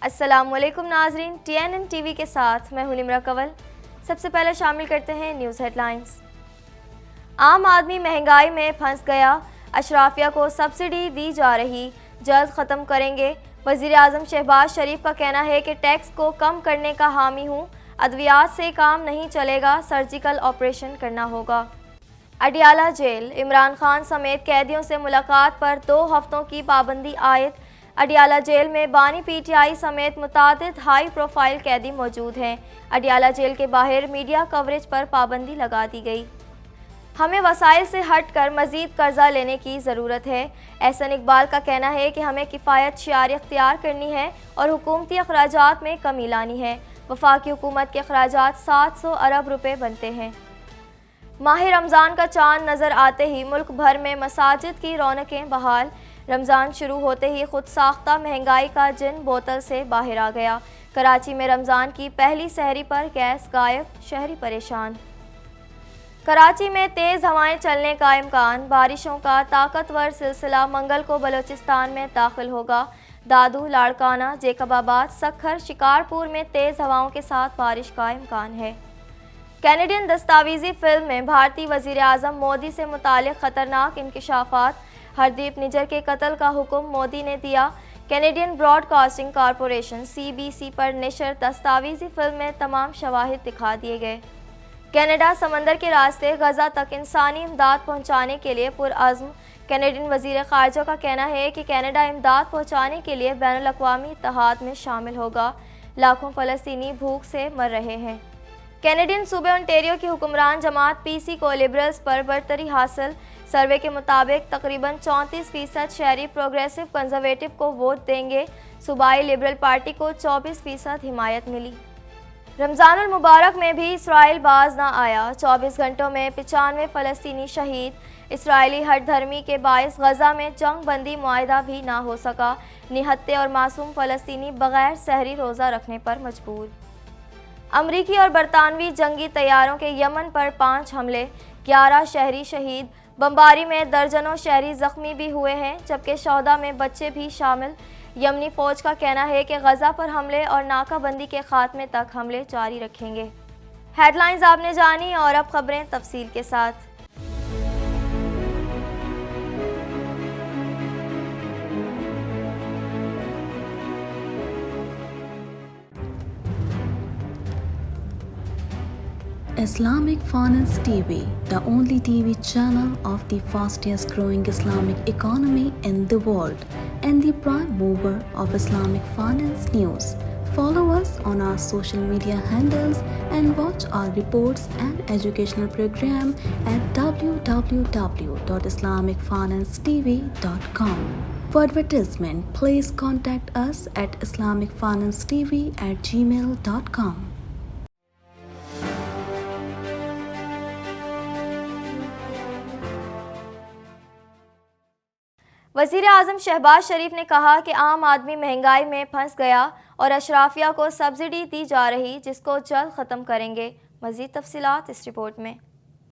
السلام علیکم ناظرین، TNN ٹی وی کے ساتھ میں ہوں نمرہ کنول۔ سب سے پہلے شامل کرتے ہیں نیوز ہیڈ لائنز۔ عام آدمی مہنگائی میں پھنس گیا، اشرافیہ کو سبسڈی دی جا رہی، جلد ختم کریں گے۔ وزیر اعظم شہباز شریف کا کہنا ہے کہ ٹیکس کو کم کرنے کا حامی ہوں، ادویات سے کام نہیں چلے گا، سرجیکل آپریشن کرنا ہوگا۔ اڈیالہ جیل، عمران خان سمیت قیدیوں سے ملاقات پر 2 ہفتوں کی پابندی عائد۔ اڈیالہ جیل میں بانی PTI سمیت متعدد ہائی پروفائل قیدی موجود ہیں۔ اڈیالہ جیل کے باہر میڈیا کوریج پر پابندی لگا دی گئی۔ ہمیں وسائل سے ہٹ کر مزید قرضہ لینے کی ضرورت ہے۔ احسن اقبال کا کہنا ہے کہ ہمیں کفایت شعاری اختیار کرنی ہے اور حکومتی اخراجات میں کمی لانی ہے۔ وفاقی حکومت کے اخراجات 700 ارب روپے بنتے ہیں۔ ماہ رمضان کا چاند نظر آتے ہی ملک بھر میں مساجد کی رونقیں بحال۔ رمضان شروع ہوتے ہی خود ساختہ مہنگائی کا جن بوتل سے باہر آ گیا۔ کراچی میں رمضان کی پہلی سحری پر گیس غائب، شہری پریشان۔ کراچی میں تیز ہوائیں چلنے کا امکان، بارشوں کا طاقتور سلسلہ منگل کو بلوچستان میں داخل ہوگا۔ دادو، لاڑکانہ، جیکب آباد، سکھر، شکارپور میں تیز ہواؤں کے ساتھ بارش کا امکان ہے۔ کینیڈین دستاویزی فلم میں بھارتی وزیر اعظم مودی سے متعلق خطرناک انکشافات، ہردیپ نجر کے قتل کا حکم مودی نے دیا۔ Canadian broadcasting corporation CBC پر نشر دستاویزی فلم میں تمام شواہد دکھا دیے گئے۔ کینیڈا سمندر کے راستے غزہ تک انسانی امداد پہنچانے کے لیے پرعزم۔ کینیڈین وزیر خارجہ کا کہنا ہے کہ کینیڈا امداد پہنچانے کے لیے بین الاقوامی اتحاد میں شامل ہوگا۔ لاکھوں فلسطینی بھوک سے مر رہے ہیں۔ کینیڈین صوبے انٹیریو کی حکمران جماعت PC کو لبرلز پر برتری حاصل۔ سروے کے مطابق تقریباً 34% شہری پروگریسو کنزرویٹو کو ووٹ دیں گے۔ صوبائی لبرل پارٹی کو 24% حمایت ملی۔ رمضان المبارک میں بھی اسرائیل باز نہ آیا، 24 گھنٹوں میں 95 فلسطینی شہید۔ اسرائیلی ہٹ دھرمی کے باعث غزہ میں جنگ بندی معاہدہ بھی نہ ہو سکا، نہتے اور معصوم فلسطینی بغیر سحری روزہ رکھنے پر مجبور۔ امریکی اور برطانوی جنگی طیاروں کے یمن پر 5 حملے، 11 شہری شہید۔ بمباری میں درجنوں شہری زخمی بھی ہوئے ہیں، جبکہ شہداء میں بچے بھی شامل۔ یمنی فوج کا کہنا ہے کہ غزہ پر حملے اور ناکہ بندی کے خاتمے تک حملے جاری رکھیں گے۔ ہیڈ لائنز آپ نے جانی، اور اب خبریں تفصیل کے ساتھ۔ Islamic Finance TV, the only TV channel of the fastest growing Islamic economy in the world and the prime mover of Islamic finance news. Follow us on our social media handles and watch our reports and educational program at www.islamicfinancetv.com. For advertisement, please contact us at islamicfinancetv@gmail.com. وزیر اعظم شہباز شریف نے کہا کہ عام آدمی مہنگائی میں پھنس گیا اور اشرافیہ کو سبسڈی دی جا رہی، جس کو جلد ختم کریں گے۔ مزید تفصیلات اس رپورٹ میں۔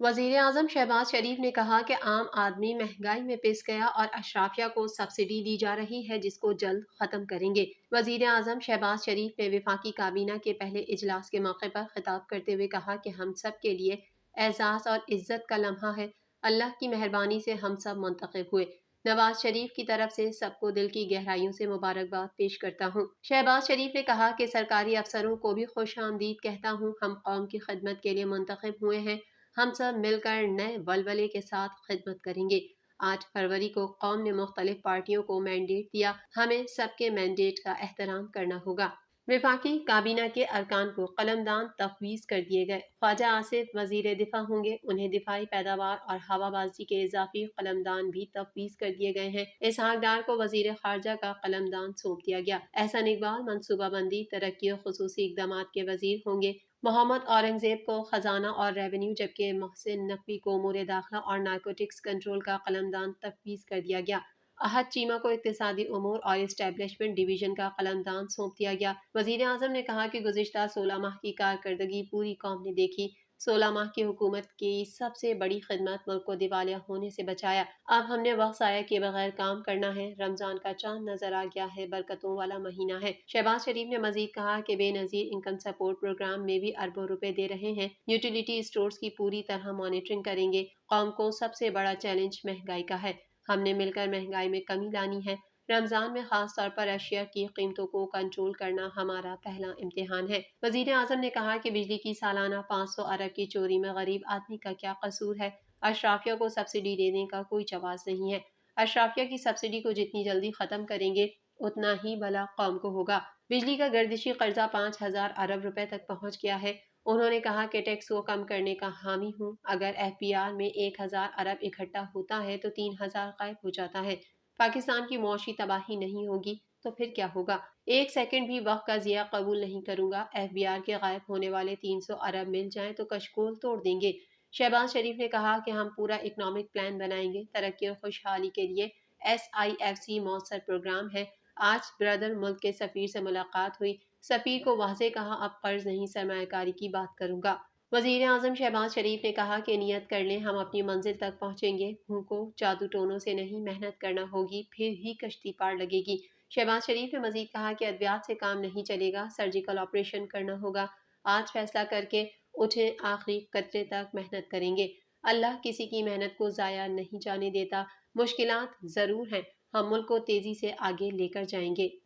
وزیر اعظم شہباز شریف نے کہا کہ عام آدمی مہنگائی میں پس گیا اور اشرافیہ کو سبسڈی دی جا رہی ہے، جس کو جلد ختم کریں گے۔ وزیر اعظم شہباز شریف نے وفاقی کابینہ کے پہلے اجلاس کے موقع پر خطاب کرتے ہوئے کہا کہ ہم سب کے لیے اعزاز اور عزت کا لمحہ ہے، اللہ کی مہربانی سے ہم سب منتخب ہوئے۔ نواز شریف کی طرف سے سب کو دل کی گہرائیوں سے مبارکباد پیش کرتا ہوں۔ شہباز شریف نے کہا کہ سرکاری افسروں کو بھی خوش آمدید کہتا ہوں، ہم قوم کی خدمت کے لیے منتخب ہوئے ہیں، ہم سب مل کر نئے ولولے کے ساتھ خدمت کریں گے۔ 8 فروری کو قوم نے مختلف پارٹیوں کو مینڈیٹ دیا، ہمیں سب کے مینڈیٹ کا احترام کرنا ہوگا۔ وفاقی کابینہ کے ارکان کو قلمدان تفویض کر دیے گئے۔ خواجہ آصف وزیر دفاع ہوں گے، انہیں دفاعی پیداوار اور ہوا بازی کے اضافی قلمدان بھی تفویض کر دیے گئے ہیں۔ اسحاق ڈار کو وزیر خارجہ کا قلمدان سونپ دیا گیا۔ احسن اقبال منصوبہ بندی، ترقی و خصوصی اقدامات کے وزیر ہوں گے۔ محمد اورنگزیب کو خزانہ اور ریونیو، جبکہ محسن نقوی کو امور داخلہ اور نارکوٹکس کنٹرول کا قلمدان تفویض کر دیا گیا۔ احد چیمہ کو اقتصادی امور اور اسٹیبلشمنٹ ڈویژن کا قلمدان سونپ دیا گیا۔ وزیر اعظم نے کہا کہ گزشتہ 16 ماہ کی کارکردگی پوری قوم نے دیکھی، 16 माह की हुकूमत की सबसे बड़ी खिदमत मुल्क को दिवालिया होने से बचाया। अब हमने वक्त ज़ाया किए बगैर काम करना है। रमजान का चांद नजर आ गया है, बरकतों वाला महीना है। शहबाज शरीफ ने मजीद कहा कि बेनजीर इनकम सपोर्ट प्रोग्राम में भी अरबों रुपए दे रहे हैं। यूटिलिटी स्टोर्स की पूरी तरह मॉनिटरिंग करेंगे। कौम को सबसे बड़ा चैलेंज महंगाई का है। हमने मिलकर महंगाई में कमी लानी है। रमजान में खास तौर पर अशिया की कीमतों को कंट्रोल करना हमारा पहला इम्तिहान है। वजीर आजम ने कहा कि बिजली की सालाना 500 अरब की चोरी में गरीब आदमी का क्या कसूर है। अशराफिया को सब्सिडी देने का कोई जवाब नहीं है। अशराफिया की सब्सिडी को जितनी जल्दी खत्म करेंगे उतना ही भला कौम को होगा। बिजली का गर्दिशी कर्जा 5,000 अरब रुपए तक पहुंच गया है। उन्होंने कहा कि टैक्स को कम करने का हामी हूँ। अगर FPR में 1,000 अरब इकट्ठा होता है तो 3,000 गायब हो जाता है। पाकिस्तान की मुआशी तबाही नहीं होगी तो फिर क्या होगा। एक सेकंड भी वक्त का जिया कबूल नहीं करूंगा। FBR के गायब होने वाले 300 अरब मिल जाएं तो कशकोल तोड़ देंगे। शहबाज शरीफ ने कहा कि हम पूरा इकनॉमिक प्लान बनाएंगे। तरक्की और खुशहाली के लिए SIFC मौसर प्रोग्राम है। आज ब्रदर मुल्क के सफीर से मुलाकात हुई। सफीर को वाज़े कहा अब कर्ज नहीं सरमायाकारी की बात करूंगा। वजीर आजम शहबाज शरीफ ने कहा कि नियत कर लें हम अपनी मंजिल तक पहुंचेंगे। भूखों जादू टोनों से नहीं, मेहनत करना होगी, फिर ही कश्ती पार लगेगी। शहबाज शरीफ ने मजीद कहा कि अद्वियात से काम नहीं चलेगा, सर्जिकल ऑपरेशन करना होगा। आज फैसला करके उठे, आखिरी कतरे तक मेहनत करेंगे। अल्लाह किसी की मेहनत को ज़ाया नहीं जाने देता। मुश्किलात ज़रूर हैं, हम मुल्क को तेज़ी से आगे लेकर जाएंगे।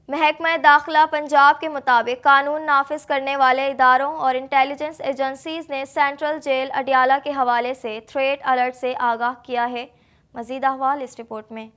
महकमा दाखिला पंजाब के मुताबिक कानून नाफिज करने वाले इदारों और इंटेलिजेंस एजेंसीज ने सेंट्रल जेल अडियाला के हवाले से थ्रेट अलर्ट से आगाह किया है। मजीद अहवाल इस रिपोर्ट में।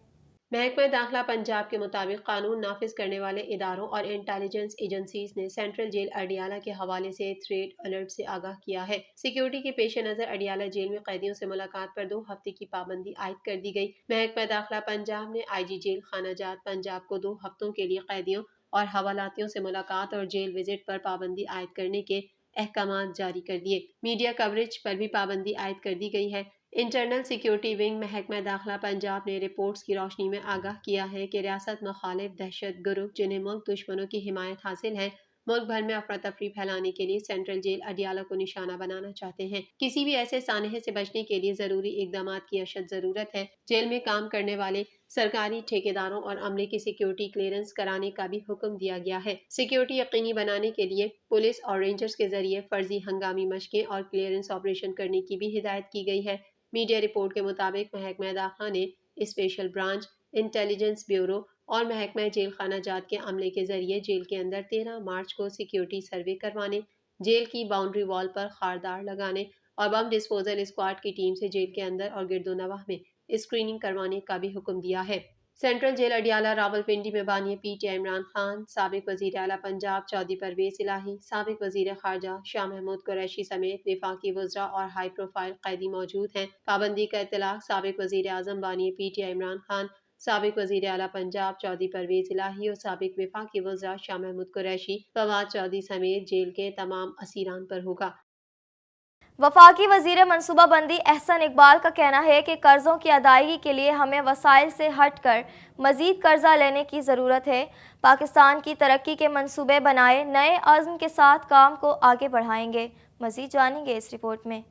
महकमा दाखिला पंजाब के मुताबिक कानून नाफिज करने वाले इदारों और इंटेलिजेंस एजेंसीज ने सेंट्रल जेल अडियाला के हवाले से थ्रेट अलर्ट से आगाह किया है। सिक्योरिटी के पेश नज़र अडियाला जेल में कैदियों से मुलाकात पर 2 हफ्ते की पाबंदी आयद कर दी गई। महकमा दाखिला पंजाब ने IG जेल खानाजात पंजाब को 2 हफ्तों के लिए कैदियों और हवालातियों से मुलाकात और जेल विजिट पर पाबंदी आयद करने के अहकाम जारी कर दिए। मीडिया कवरेज पर भी पाबंदी आयद कर दी गई है। इंटरनल सिक्योरिटी विंग महकमा दाखिला पंजाब ने रिपोर्ट्स की रोशनी में आगाह किया है कि रियासत मुखालिफ दहशत ग्रुप जिन्हें मुल्क दुश्मनों की हिमायत हासिल है, मुल्क भर में अफरा तफरी फैलाने के लिए सेंट्रल जेल अडियाला को निशाना बनाना चाहते हैं। किसी भी ऐसे सानहे से बचने के लिए जरूरी इकदाम की अशद जरूरत है। जेल में काम करने वाले सरकारी ठेकेदारों और अमले की सिक्योरिटी क्लियरेंस कराने का भी हुक्म दिया गया है। सिक्योरिटी यकीनी बनाने के लिए पुलिस और रेंजर्स के जरिए फर्जी हंगामी मशकें और क्लियरेंस ऑपरेशन करने की भी हिदायत की गई है। मीडिया रिपोर्ट के मुताबिक महकमा दाखिला ने स्पेशल ब्रांच, इंटेलिजेंस ब्यूरो और महकमा जेल खानाजात के अमले के जरिए जेल के अंदर 13 मार्च को सिक्योरिटी सर्वे करवाने, जेल की बाउंड्री वॉल पर खारदार लगाने और बम डिस्पोजल स्क्वाड की टीम से जेल के अंदर और गिरदोनवाह में स्क्रीनिंग करवाने का भी हुक्म दिया है। सेंट्रल जेल अडियाला रावलपिंडी में बानी PTI इमरान खान, साबिक वजीर आला पंजाब चौधरी परवेज इलाही, साबिक वजीर खारजा शाह महमूद कुरैशी समेत वफाकी वज़रा और हाई प्रोफाइल कैदी मौजूद हैं। पाबंदी का इतलाक साबिक वजीर आजम बानी PTI इमरान खान, साबिक वजीर आला पंजाब चौधरी परवेज इलाही और साबिक वफाकी वज़रा शाह महमूद कुरैशी, फवाद चौधरी समेत जेल के तमाम असीरान पर होगा। वफाकी वजीर मनसूबाबंदी एहसन इकबाल का कहना है कि कर्ज़ों की अदायगी के लिए हमें वसाइल से हट कर मज़ीद कर्जा लेने की ज़रूरत है। पाकिस्तान की तरक्की के मंसूबे बनाए, नए आज़म के साथ काम को आगे बढ़ाएंगे। मज़ीद जानेंगे इस रिपोर्ट में।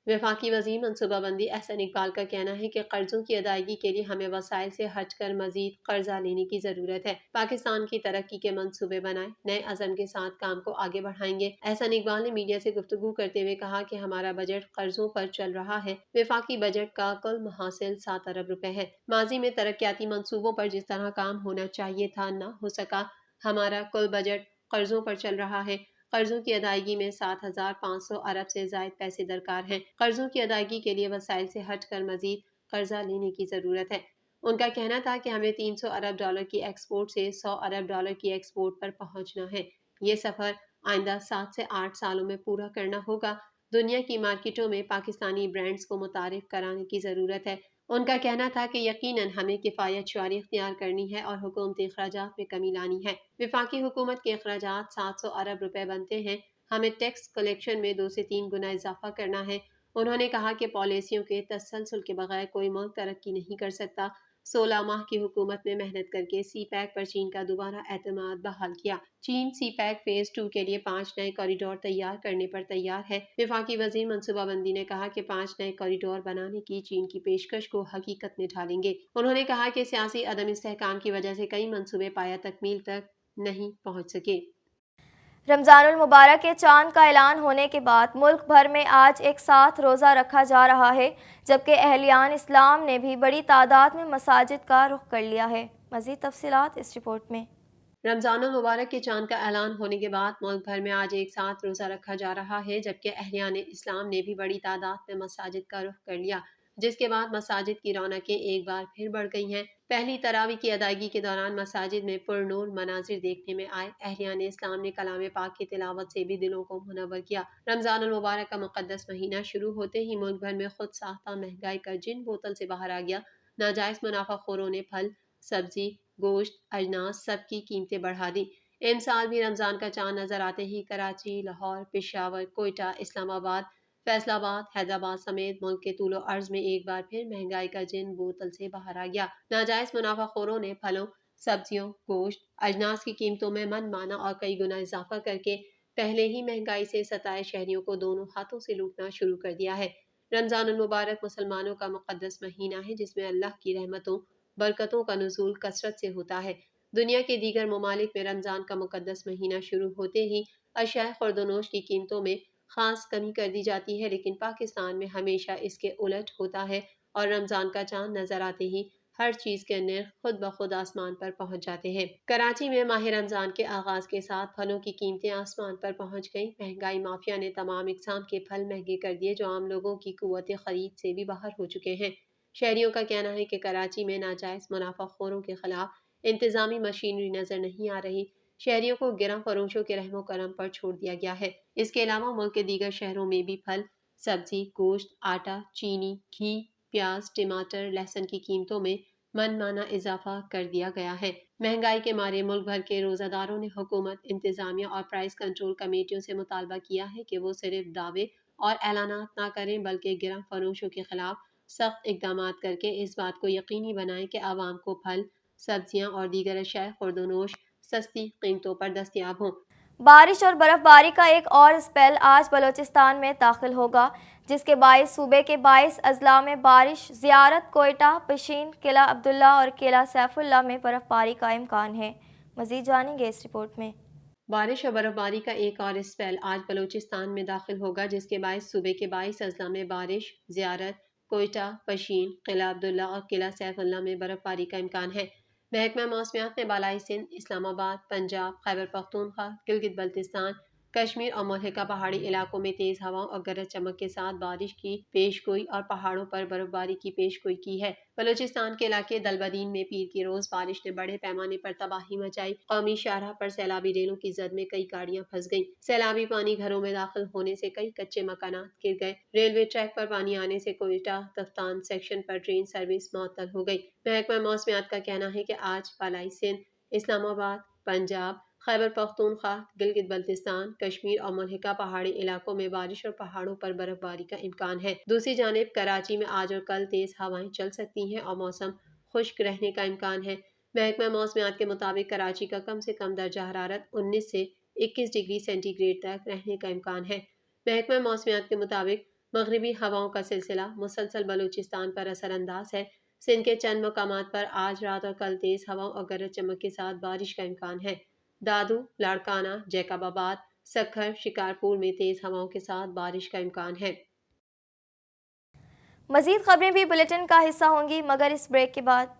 वफाकी वज़ीर मनसूबाबंदी एहसन इकबाल का कहना है कि कर्जों की अदायगी के लिए हमें वसाइल से हटकर मजीद कर्जा लेने की ज़रूरत है। पाकिस्तान की तरक्की के मंसूबे बनाए, नए अज़म के साथ काम को आगे बढ़ाएंगे। एहसन इकबाल ने मीडिया से गुफ्तगू करते हुए कहा कि हमारा बजट कर्जों पर चल रहा है। वफाकी बजट का कुल महासिल 7 अरब रुपए है। माजी में तरक्याती मंसूबों पर जिस तरह काम होना चाहिए था न हो सका। हमारा कुल बजट कर्जों पर चल रहा है। कर्जों की अदायगी में 7,500 अरब से ज़ायद पैसे दरकार हैं। कर्जों की अदायगी के लिए वसाइल से हटकर मजीद कर्जा लेने की ज़रूरत है। उनका कहना था कि हमें 300 अरब डॉलर की एक्सपोर्ट से 100 अरब डॉलर की एक्सपोर्ट पर पहुंचना है। ये सफ़र आइंदा 7 से 8 सालों में पूरा करना होगा। दुनिया की मार्केटों में पाकिस्तानी ब्रांड्स को मुतारिफ कराने की ज़रूरत है। उनका कहना था कि यकीनन हमें किफ़ायत शुआरी इख्तियार करनी है और हुकूमती अखराजात में कमी लानी है। वफाकी हुकूमत के अखराजात 700 अरब रुपए बनते हैं। हमें टैक्स कलेक्शन में 2 से 3 गुना इजाफा करना है। उन्होंने कहा कि पॉलिसियों के तसलसल के बगैर कोई मुल्क तरक्की नहीं कर सकता। 16 माह की हुकूमत में मेहनत करके सी पैक पर चीन का दोबारा एतमाद बहाल किया। चीन सी पैक फेज 2 के लिए 5 नए कॉरिडोर तैयार करने पर तैयार है। वफाकी वजीर मनसूबाबंदी ने कहा कि 5 नए कॉरिडोर बनाने की चीन की पेशकश को हकीकत में ढालेंगे। उन्होंने कहा कि सियासी अदम इस्तेहकाम की वजह से कई मंसूबे पाया तकमील तक नहीं पहुँच सके। रमज़ानुल मुबारक के चांद का ऐलान होने के बाद मुल्क भर में आज एक साथ रोज़ा रखा जा रहा है, जबकि अहलियान इस्लाम ने भी बड़ी तादाद में मसाजिद का रुख कर लिया है। मज़ीद तफसीलात इस रिपोर्ट में। रमज़ानुल मुबारक के चांद का ऐलान होने के बाद मुल्क भर में आज एक साथ रोज़ा रखा जा रहा है, जबकि अहलियान इस्लाम ने भी बड़ी तादाद में मसाजिद का रुख कर लिया, जिसके बाद मसाजिद की रौनकें एक बार फिर बढ़ गई हैं। पहली तरावी की अदायगी के दौरान मसाजिद में पुरनूर मनाजिर देखने में आए। अहलियान इस्लाम ने कलाम पाक की तिलावत से भी दिलों को मुनव्वर किया। रमज़ानुल मुबारक का मुक़द्दस महीना शुरू होते ही मुल्क भर में खुद साख्ता महंगाई का जिन बोतल से बाहर आ गया। नाजायज़ मुनाफाखोरों ने फल, सब्जी, गोश्त, अजनास सब की कीमतें बढ़ा दी। इमसाल भी रमज़ान का चांद नजर आते ही कराची, लाहौर, पेशावर, कोयटा, इस्लामाबाद, फैसलाबाद, हैदराबाद समेत मुल्क के तूलो अर्ज में एक बार फिर महंगाई का जिन बोतल से बाहर आ गया। नाजायज मुनाफाखोरों ने फलों, सब्जियों, गोश्त, अजनास की कीमतों में मनमाना और कई गुना इजाफा करके पहले ही महंगाई से सताए शहरियों को दोनों हाथों से लूटना शुरू कर दिया है। रमज़ान मुबारक मुसलमानों का मुक़द्दस महीना है, जिसमें अल्लाह की रहमतों बरकतों का नुज़ूल कसरत से होता है। दुनिया के दीगर ममालिक में रमज़ान का मुक़द्दस महीना शुरू होते ही अशिया खुर्दनोश की कीमतों में खास कमी कर दी जाती है, लेकिन पाकिस्तान में हमेशा इसके उलट होता है और रमज़ान का चांद नजर आते ही हर चीज़ के निर्ख खुद ब खुद आसमान पर पहुंच जाते हैं। कराची में माह रमज़ान के आगाज़ के साथ फलों की कीमतें आसमान पर पहुंच गईं। महंगाई माफिया ने तमाम इकसाम के फल महंगे कर दिए, जो आम लोगों की कुव्वत खरीद से भी बाहर हो चुके हैं। शहरियों का कहना है कि कराची में नाजायज़ मुनाफाखोरों के खिलाफ इंतजामी मशीनरी नजर नहीं आ रही। शहरियों को गिरह फरोशों के रहमो करम पर छोड़ दिया गया है। इसके अलावा मुल्क के दीगर शहरों में भी फल, सब्जी, गोश्त, आटा, चीनी, घी, प्याज, टमाटर, लहसुन की कीमतों में मनमाना इजाफा कर दिया गया है। महंगाई के मारे मुल्क भर के रोज़ादारों ने हुकूमत, इंतजामिया और प्राइस कंट्रोल कमेटियों से मुतालबा किया है कि वो सिर्फ दावे और ऐलानात ना करें, बल्कि गिरह फरोशों के खिलाफ सख्त इकदाम करके इस बात को यकीनी बनाएं कि आवाम को फल, सब्जियां और दीगर अशिया खुर्दनोश सस्ती कीमतों पर दस्तयाब हों। बारिश और बर्फबारी का एक और स्पेल आज बलूचिस्तान में दाखिल होगा, जिसके बायस सूबे के 22 अजला में बारिश, ज़ियारत, कोयटा, पशीन, किला अब्दुल्ला और किला सैफुल्ला में बर्फबारी का इम्कान है। मज़ीद जानेंगे इस रिपोर्ट में। बारिश और बर्फबारी का एक और स्पेल आज बलूचिस्तान में दाखिल होगा, जिसके बायस सूबे के 22 अजला में बारिश, ज़ियारत, कोयटा, पशीन, किला अब्दुल्ला और किला सैफुल्ला में बर्फबारी का इम्कान है। महकमा मौसमियात ने बालाई सिंध, इस्लामाबाद, पंजाब, खैबर पख्तूनख्वा, गिलगित बल्तिस्तान, कश्मीर और मुल्हिका पहाड़ी इलाकों में तेज हवाओं और गरज चमक के साथ बारिश की पेशगोई और पहाड़ों पर बर्फबारी की पेशगोई की है। बलूचिस्तान के इलाके दलबदीन में पीर की रोज बारिश ने बड़े पैमाने पर तबाही मचाई। कौमी शाहराह पर सैलाबी रेलों की जद में कई गाड़ियां फंस गईं। सैलाबी पानी घरों में दाखिल होने से कई कच्चे मकानात गिर गए। रेलवे ट्रैक पर पानी आने से कोयटा तफ्तान सेक्शन पर ट्रेन सर्विस मुअत्तल हो गई। महकमा मौसमियात का कहना है कि आज बालाई सिंध, इस्लामाबाद, पंजाब, खैबर पख्तूनख्वा, गिलगित बल्तिस्तान, कश्मीर और मुल्हिका पहाड़ी इलाकों में बारिश और पहाड़ों पर बर्फबारी का इम्कान है। दूसरी जानिब कराची में आज और कल तेज हवाएं चल सकती हैं और मौसम खुश्क रहने का इम्कान है। महकमा मौसमियात के मुताबिक कराची का कम से कम दर्जा हरारत 19 से 21 डिग्री सेंटीग्रेड तक रहने का इम्कान है। महकमा मौसमियात के मुताबिक मगरबी हवाओं का सिलसिला मुसलसल बलूचिस्तान पर असरअंदाज है। सिंध के चंद मकामात पर आज रात और कल तेज हवाओं और गरज चमक के साथ बारिश का इम्कान है। दादू, लाड़काना, जैकबाबाद, सखर, शिकारपुर में तेज हवाओं के साथ बारिश का इम्कान है। मज़ीद खबरें भी बुलेटिन का हिस्सा होंगी, मगर इस ब्रेक के बाद।